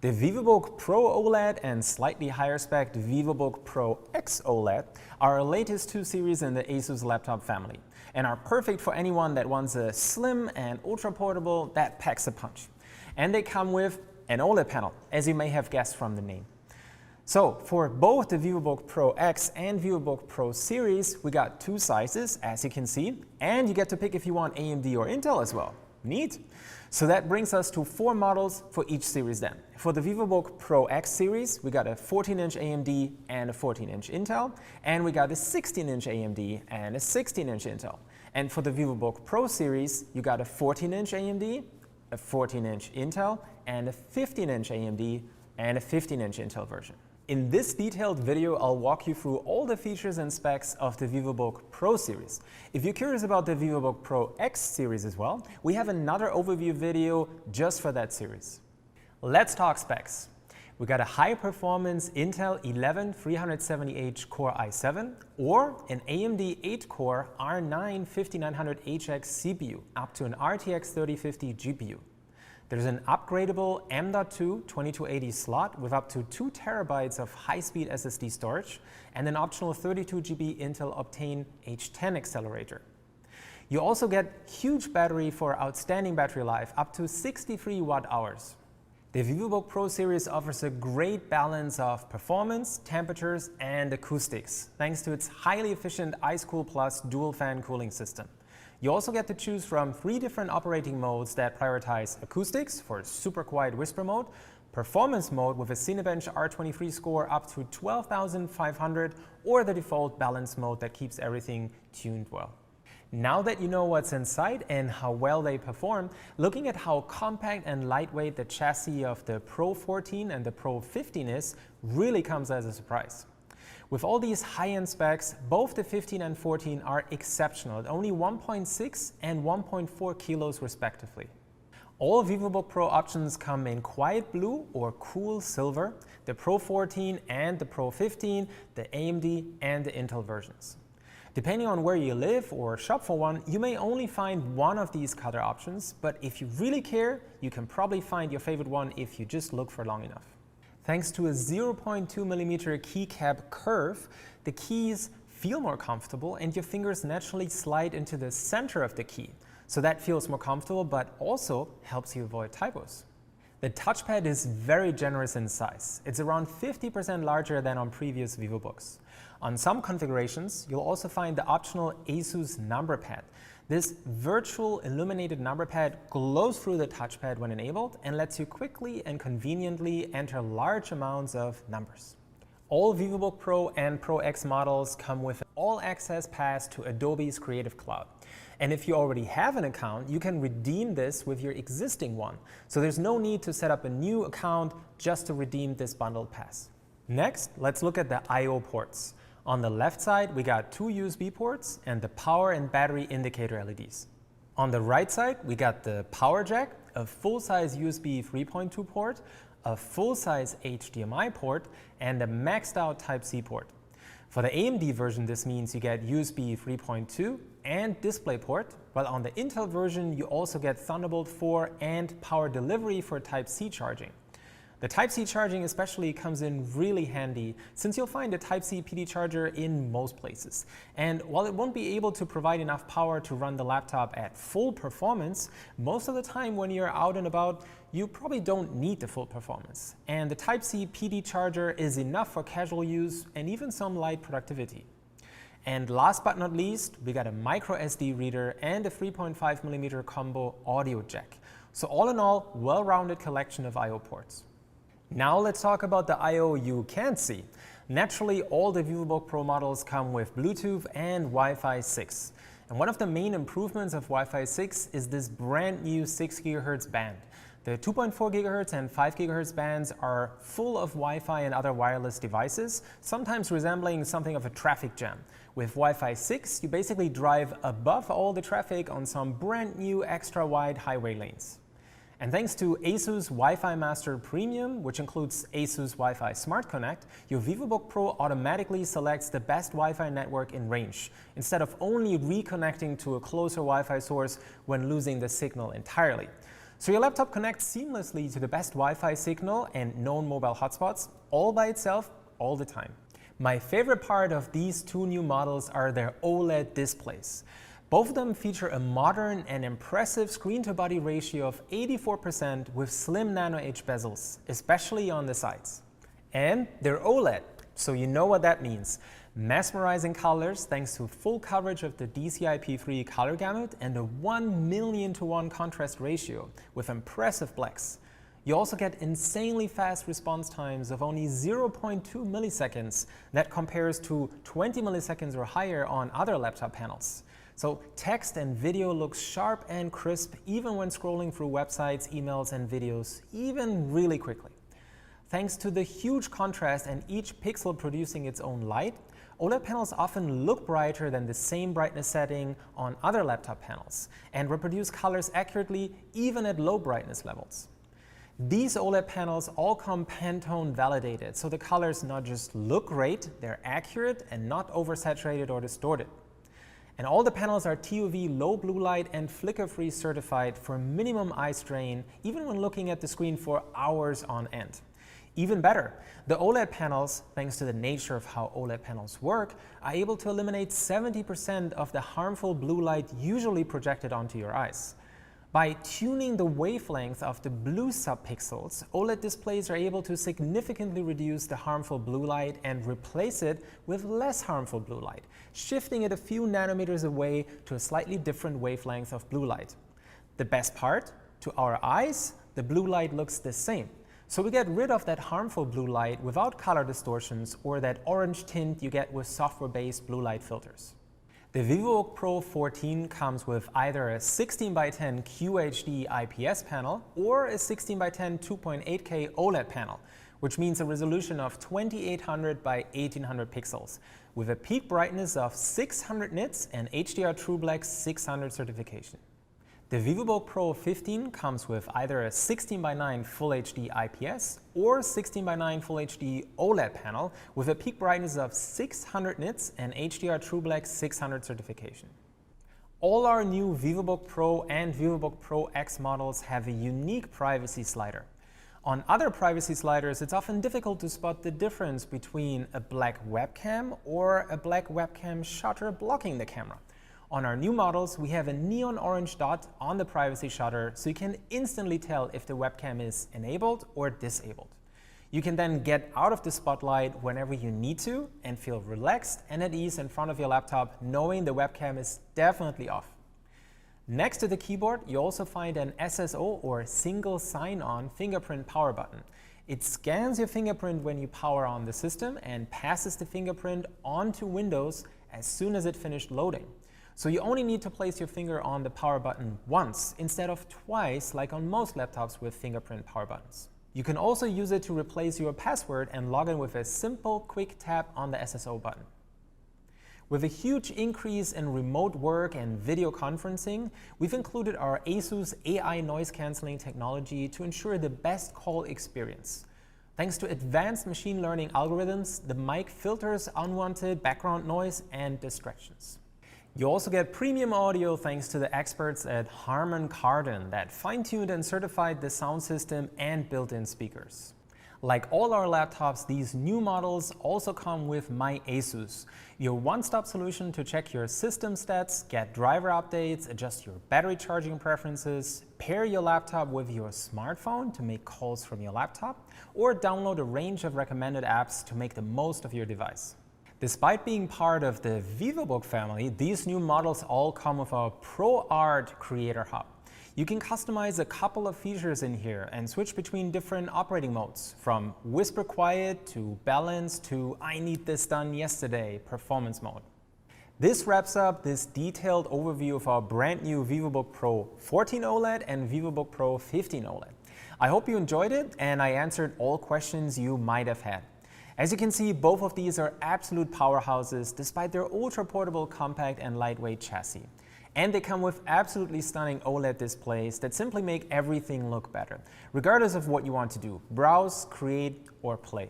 The Vivobook Pro OLED and slightly higher spec Vivobook Pro X OLED are our latest two series in the ASUS laptop family and are perfect for anyone that wants a slim and ultra portable that packs a punch. And they come with an OLED panel, as you may have guessed from the name. So for both the Vivobook Pro X and Vivobook Pro series, we got two sizes, as you can see, and you get to pick if you want AMD or Intel as well. Neat. So that brings us to 4 models for each series then. For the Vivobook Pro X series, we got a 14-inch AMD and a 14-inch Intel, and we got a 16-inch AMD and a 16-inch Intel. And for the Vivobook Pro series, you got a 14-inch AMD, a 14-inch Intel, and a 15-inch AMD and a 15-inch Intel version. In this detailed video, I'll walk you through all the features and specs of the Vivobook Pro series. If you're curious about the Vivobook Pro X series as well, we have another overview video just for that series. Let's talk specs. We got a high-performance Intel 11 370H Core i7 or an AMD 8-core R9 5900HX CPU up to an RTX 3050 GPU. There's an upgradable M.2 2280 slot with up to 2 TB of high-speed SSD storage and an optional 32 GB Intel Optane H10 accelerator. You also get huge battery for outstanding battery life, up to 63 watt-hours. The Vivobook Pro series offers a great balance of performance, temperatures, and acoustics, thanks to its highly efficient IceCool Plus dual-fan cooling system. You also get to choose from 3 different operating modes that prioritize acoustics for super quiet whisper mode, performance mode with a Cinebench R23 score up to 12,500, or the default balance mode that keeps everything tuned well. Now that you know what's inside and how well they perform, looking at how compact and lightweight the chassis of the Pro 14 and the Pro 15 is really comes as a surprise. With all these high-end specs, both the 15 and 14 are exceptional at only 1.6 and 1.4 kilos respectively. All Vivobook Pro options come in quiet blue or cool silver, the Pro 14 and the Pro 15, the AMD and the Intel versions. Depending on where you live or shop for one, you may only find one of these color options, but if you really care, you can probably find your favorite one if you just look for long enough. Thanks to a 0.2mm keycap curve, the keys feel more comfortable and your fingers naturally slide into the center of the key. So that feels more comfortable but also helps you avoid typos. The touchpad is very generous in size. It's around 50% larger than on previous Vivobooks. On some configurations, you'll also find the optional ASUS number pad. This virtual illuminated number pad glows through the touchpad when enabled and lets you quickly and conveniently enter large amounts of numbers. All Vivobook Pro and Pro X models come with an all-access pass to Adobe's Creative Cloud. And if you already have an account, you can redeem this with your existing one. So there's no need to set up a new account just to redeem this bundled pass. Next, let's look at the I/O ports. On the left side, we got 2 USB ports and the power and battery indicator LEDs. On the right side, we got the power jack, a full-size USB 3.2 port, a full-size HDMI port, and a maxed-out Type-C port. For the AMD version, this means you get USB 3.2 and DisplayPort, while on the Intel version, you also get Thunderbolt 4 and power delivery for Type-C charging. The Type-C charging especially comes in really handy since you'll find a Type-C PD charger in most places. And while it won't be able to provide enough power to run the laptop at full performance, most of the time when you're out and about, you probably don't need the full performance. And the Type-C PD charger is enough for casual use and even some light productivity. And last but not least, we got a micro SD reader and a 3.5mm combo audio jack. So all in all, well-rounded collection of I/O ports. Now let's talk about the I/O you can't see. Naturally, all the Vivobook Pro models come with Bluetooth and Wi-Fi 6. And one of the main improvements of Wi-Fi 6 is this brand new 6 GHz band. The 2.4 GHz and 5 GHz bands are full of Wi-Fi and other wireless devices, sometimes resembling something of a traffic jam. With Wi-Fi 6, you basically drive above all the traffic on some brand new extra wide highway lanes. And thanks to ASUS Wi-Fi Master Premium, which includes ASUS Wi-Fi Smart Connect, your Vivobook Pro automatically selects the best Wi-Fi network in range, instead of only reconnecting to a closer Wi-Fi source when losing the signal entirely. So your laptop connects seamlessly to the best Wi-Fi signal and known mobile hotspots, all by itself, all the time. My favorite part of these two new models are their OLED displays. Both of them feature a modern and impressive screen-to-body ratio of 84% with slim NanoEdge bezels, especially on the sides. And they're OLED, so you know what that means. Mesmerizing colors thanks to full coverage of the DCI-P3 color gamut and a 1,000,000:1 contrast ratio with impressive blacks. You also get insanely fast response times of only 0.2 milliseconds. That compares to 20 milliseconds or higher on other laptop panels. So text and video looks sharp and crisp even when scrolling through websites, emails, and videos, even really quickly. Thanks to the huge contrast and each pixel producing its own light, OLED panels often look brighter than the same brightness setting on other laptop panels and reproduce colors accurately even at low brightness levels. These OLED panels all come Pantone validated, so the colors not just look great, they're accurate and not oversaturated or distorted. And all the panels are TUV low blue light and flicker-free certified for minimum eye strain, even when looking at the screen for hours on end. Even better, the OLED panels, thanks to the nature of how OLED panels work, are able to eliminate 70% of the harmful blue light usually projected onto your eyes. By tuning the wavelength of the blue subpixels, OLED displays are able to significantly reduce the harmful blue light and replace it with less harmful blue light, shifting it a few nanometers away to a slightly different wavelength of blue light. The best part, to our eyes, the blue light looks the same. So we get rid of that harmful blue light without color distortions or that orange tint you get with software-based blue light filters. The Vivobook Pro 14 comes with either a 16:10 QHD IPS panel or a 16:10 2.8K OLED panel, which means a resolution of 2800 by 1800 pixels, with a peak brightness of 600 nits and HDR True Black 600 certification. The Vivobook Pro 15 comes with either a 16:9 Full HD IPS or 16:9 Full HD OLED panel with a peak brightness of 600 nits and HDR True Black 600 certification. All our new Vivobook Pro and Vivobook Pro X models have a unique privacy slider. On other privacy sliders, it's often difficult to spot the difference between a black webcam or a black webcam shutter blocking the camera. On our new models, we have a neon orange dot on the privacy shutter, so you can instantly tell if the webcam is enabled or disabled. You can then get out of the spotlight whenever you need to and feel relaxed and at ease in front of your laptop, knowing the webcam is definitely off. Next to the keyboard, you also find an SSO or single sign-on fingerprint power button. It scans your fingerprint when you power on the system and passes the fingerprint onto Windows as soon as it finished loading. So you only need to place your finger on the power button once instead of twice like on most laptops with fingerprint power buttons. You can also use it to replace your password and log in with a simple quick tap on the SSO button. With a huge increase in remote work and video conferencing, we've included our ASUS AI noise cancelling technology to ensure the best call experience. Thanks to advanced machine learning algorithms, the mic filters unwanted background noise and distractions. You also get premium audio thanks to the experts at Harman Kardon that fine-tuned and certified the sound system and built-in speakers. Like all our laptops, these new models also come with My ASUS, your one-stop solution to check your system stats, get driver updates, adjust your battery charging preferences, pair your laptop with your smartphone to make calls from your laptop, or download a range of recommended apps to make the most of your device. Despite being part of the Vivobook family, these new models all come with our ProArt Creator Hub. You can customize a couple of features in here and switch between different operating modes, from whisper quiet to balance to I need this done yesterday performance mode. This wraps up this detailed overview of our brand new Vivobook Pro 14 OLED and Vivobook Pro 15 OLED. I hope you enjoyed it and I answered all questions you might have had. As you can see, both of these are absolute powerhouses despite their ultra-portable, compact and lightweight chassis. And they come with absolutely stunning OLED displays that simply make everything look better, regardless of what you want to do, browse, create, or play.